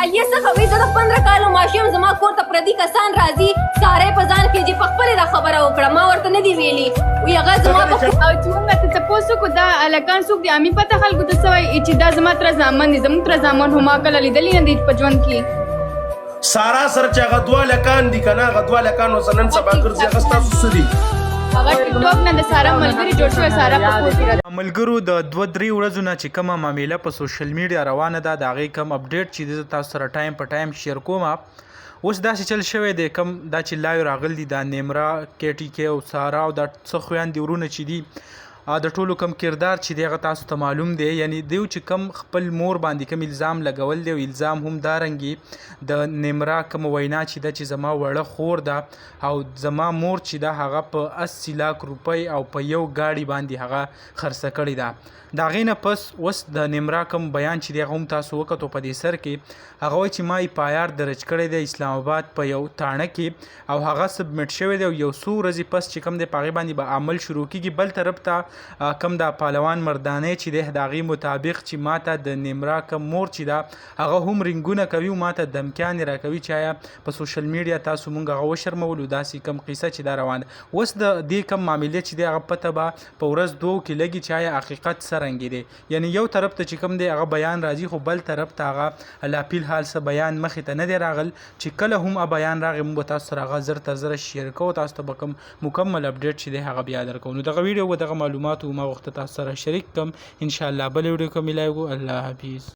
ایه څه کوي زه د 15 کالو ماشوم زما کور ته پردي کسان راځي ساره په ځان کې چې په خپل دا خبره وکړه ما ورته نه دی ویلي وی هغه زما په او چې موږ ته تاسو کو دا الکان څوک دي امي پته خلکو ته سوي چې دا زما تر زامن دي زموږ تر زامن هم کله لیدلې نه دي په ژوند کې سارا سره چې هغه دوه لکان دي کنه هغه دوه لکان وسنن سبا ګرځي هغه ستاسو سدي هغه ټیک ټاک نه د سارا ملګری جوړ شوی سارا په کور کې راځي ملګرو د 2-3 ورځو نه چې کومه معامله په سوشل میډیا روانه ده د هغې کم اپډیټ چې د تاسو سره ټایم په ټایم شیر کوم اوس داسې چل شوی دی کم دا چې لایو راغلی دي دا نیمرا کیټي کې او سارا او دا څه خویندې ورونه چې دي د ټولو کم کردار چې دی هغه تاسو ته معلوم دی یعنی دیو چې کم خپل مور باندې کم الزام لګول دی او الزام هم دارنګي د نیمرا کم وینا چې د چې زما وړه خور ده او زما مور چې ده هغه په 80 لک روپۍ او په یو گاډي باندې هغه خرڅه کړې ده دا غینه پس وس د نیمرا کم بیان چې دی هغه هم تاسو وکړو په دې سر کې هغه وایي چې ما پایار درج کړی دی اسلام آباد په یو تاڼه کې او هغه سبمټ شوی دی او یو څو ورځې پس چې کم دی په هغې باندې به عمل شروع کېږي بل طرف ته کم دا پهلوان مردانې چې دی د هغې مطابق چې ماته د نیمرا کم مور چې ده هغه هم رنګونه کوي او ماته دمکیانې راکوي چې آیا په سوشل میډیا تاسو مونږ هغه وشرمولو داسې کم قصه چې دا روانه اوس د دې کم معاملې چې دی هغه پته به په ورځ دوو کې لګي چې آیا حقیقت څه رنګې دی یعنی یو طرف ته چې کم دی هغه بیان راځي خو بل طرف ته هغه لاپیل حال څه بیان مخې ته نه دی راغل چې کله هم بیان راغی موږ به تاسو سره هغه زر تر زره شیر کوو تاسو ته به کوم مکمل اپډیټ چې دی هغه بیا درکوو نو دغه ویډیو و دغه معلومات ما وخت تاسو سره شریک کم ان شاء الله بل ویډیو کې ملایو الله حافظ